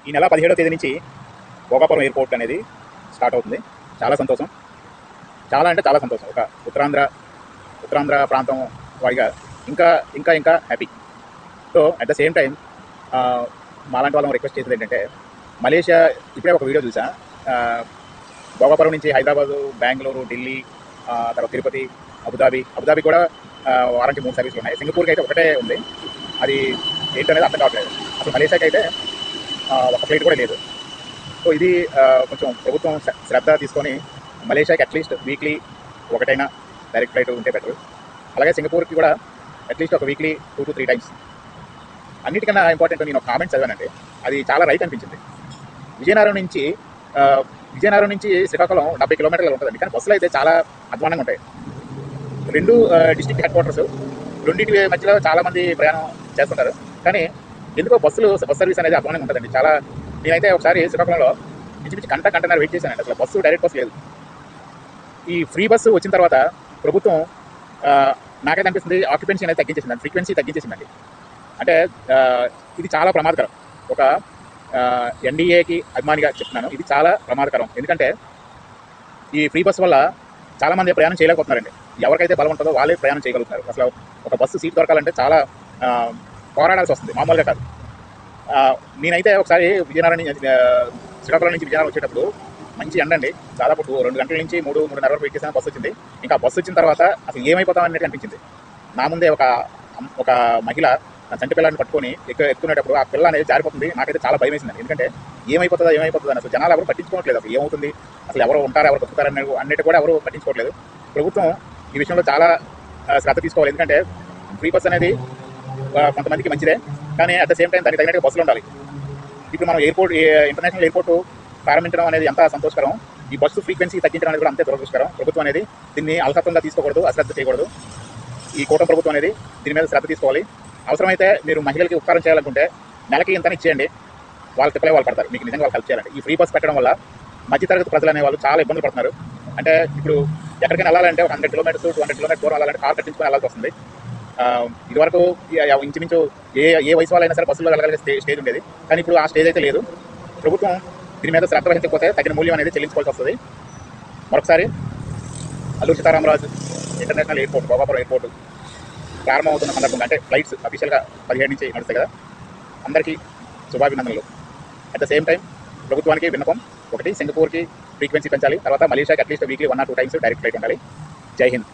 ఈ నెల 17వ తేదీ నుంచి భోగాపురం ఎయిర్పోర్ట్ అనేది స్టార్ట్ అవుతుంది. చాలా సంతోషం, చాలా అంటే చాలా సంతోషం. ఒక ఉత్తరాంధ్ర ప్రాంతం వాడిగా ఇంకా ఇంకా ఇంకా happy. So at the same time మాలాంటి వాళ్ళని రిక్వెస్ట్ చేసేది ఏంటంటే, మలేషియా ఇప్పుడే ఒక వీడియో చూసా. భోగాపురం నుంచి హైదరాబాదు, బెంగళూరు, ఢిల్లీ, తర్వాత తిరుపతి, అబుదాబి కూడా వారానికి 3 సర్వీసులు ఉన్నాయి. సింగపూర్కి అయితే ఒకటే ఉంది. అది ఏంటనేది అర్థం కావట్లేదు. అసలు మలేషియాకి అయితే ఒక ఫ్లైట్ కూడా లేదు. సో ఇది కొంచెం ప్రభుత్వం శ్రద్ధ తీసుకొని మలేషియాకి అట్లీస్ట్ వీక్లీ ఒకటైనా డైరెక్ట్ ఫ్లైట్ ఉంటే బెటర్. అలాగే సింగపూర్కి కూడా అట్లీస్ట్ ఒక వీక్లీ 2 to 3 టైమ్స్. అన్నిటికన్నా ఇంపార్టెంట్ నేను ఒక కామెంట్ చదివానంటే అది చాలా రైట్ అనిపించింది. విజయనగరం నుంచి శ్రీకాకుళం 70 కిలోమీటర్లు ఉంటుందండి. కానీ బస్సులు అయితే చాలా అధ్వానంగా ఉంటాయి. 2 డిస్ట్రిక్ట్ హెడ్ క్వార్టర్స్, రెండింటి మధ్యలో చాలామంది ప్రయాణం చేస్తుంటారు. కానీ ఎందుకో బస్ సర్వీస్ అనేది అధ్వానంగా ఉంటుందండి. నేనైతే ఒకసారి శ్రీకాకుళంలో ఇంచుమించు గంటన్నర వెయిట్ చేశానండి. అసలు బస్సు డైరెక్ట్ బస్సు లేదు. ఈ ఫ్రీ బస్సు వచ్చిన తర్వాత ప్రభుత్వం నాకైతే అనిపిస్తుంది ఆక్యుపెన్సీ అనేది తగ్గించేసిందండి, ఫ్రీక్వెన్సీ తగ్గించేసిందండి. అంటే ఇది చాలా ప్రమాదకరం. ఒక ఎన్డీఏకి అభిమానిగా చెప్తున్నాను, ఇది చాలా ప్రమాదకరం. ఎందుకంటే ఈ ఫ్రీ బస్ వల్ల చాలామంది ప్రయాణం చేయలేకపోతున్నారండి. ఎవరికైతే బలం ఉంటుందో వాళ్ళే ప్రయాణం చేయగలుగుతున్నారు. అసలు ఒక బస్సు సీట్ దొరకాలంటే చాలా పోరాడాల్సి వస్తుంది, మామూలుగా కాదు. నేనైతే ఒకసారి శ్రీకాకుళం నుంచి విజయనగరం వచ్చేటప్పుడు మంచి ఎండ అండి. దాదాపు 2 గంటల నుంచి 3:30 వరకు వెయిట్ చేసిన బస్సు వచ్చింది. ఇంకా బస్సు వచ్చిన తర్వాత అసలు ఏమైపోతాం అన్నట్టు అనిపించింది. నా ముందే ఒక మహిళ చంటి పిల్లని పట్టుకొని ఎక్కుతున్నప్పుడు ఆ పిల్ల అనేది జారిపోతుంది. నాకైతే చాలా భయం వేసింది. ఎందుకంటే ఏమైపోతుందా అని అసలు జనాలు ఎవరు పట్టించుకోవట్లేదు. అసలు ఏమవుతుంది, అసలు ఎవరు ఉంటారు, ఎవరు బతుకుతారు అన్నిటి కూడా ఎవరు పట్టించుకోవట్లేదు. ప్రభుత్వం ఈ విషయంలో చాలా శ్రద్ధ తీసుకోవాలి. ఎందుకంటే ఫ్రీ బస్ అనేది కొంతమందికి మంచిదే, కానీ అట్ ద సేమ్ టైం దానికి తగినట్టుగా బస్సులు ఉండాలి. ఇప్పుడు మనం ఇంటర్నేషనల్ ఎయిర్పోర్ట్ ప్రారంభించడం అనేది ఎంత సంతోషకరం, ఈ బస్సు ఫ్రీక్వెన్సీ తగ్గించడం అనేది కూడా అంతే దురదృష్టకరం. ప్రభుత్వం అనేది దీన్ని అలసత్వంగా తీసుకోకూడదు, అశ్రద్ధ చేయకూడదు. ఈ కూటమి ప్రభుత్వం అనేది దీని మీద శ్రద్ధ తీసుకోవాలి. అవసరమైతే మీరు మహిళలకి ఉపకారం చేయాలనుకుంటే నెలకి ఇంతని ఇచ్చేయండి, వాళ్ళ తిప్పలే వాళ్ళు పడతారు. మీకు నిజంగా వాళ్ళు హెల్ప్ చేయాలంటే ఈ ఫ్రీ బస్ పెట్టడం వల్ల మధ్యతరగతి ప్రజలు అనే వాళ్ళు చాలా ఇబ్బందులు పడుతున్నారు. అంటే ఇప్పుడు ఎక్కడికైనా వెళ్ళాలంటే ఒక 100 కిలోమీటర్స్ 200 కిలోమీటర్స్ దూరం వెళ్ళాలంటే కార్ కట్టించుకొని వెళ్ళాల్సి వస్తుంది. ఇదివరకు ఇంచుమించు ఏ వయసు వాళ్ళైనా సరే బస్సులో వెళ్ళగలిగే స్టేజ్ ఉండేది. కానీ ఇప్పుడు ఆ స్టేజ్ అయితే లేదు. ప్రభుత్వం దీని మీద శ్రద్ధ వహించకపోతే తగిన మూల్యం అనేది చెల్లించుకోవాల్సి వస్తుంది. మరొకసారి Alluri Sitaramaraju international airport, Bhogapuram airport ప్రారంభమవుతున్న సందర్భంగా, అంటే ఫ్లైట్స్ అఫీషియల్గా 17 నుంచి నడుస్తాయి కదా, అందరికీ శుభాభినందనలు. అట్ ద సేమ్ టైం ప్రభుత్వానికి విన్నపం, ఒకటి సింగపూర్కి ఫ్రీక్వెన్సీ పెంచాలి, తర్వాత మలేషియాకి at least weekly 1 or 2 times direct flight ఉండాలి. జై హింద్.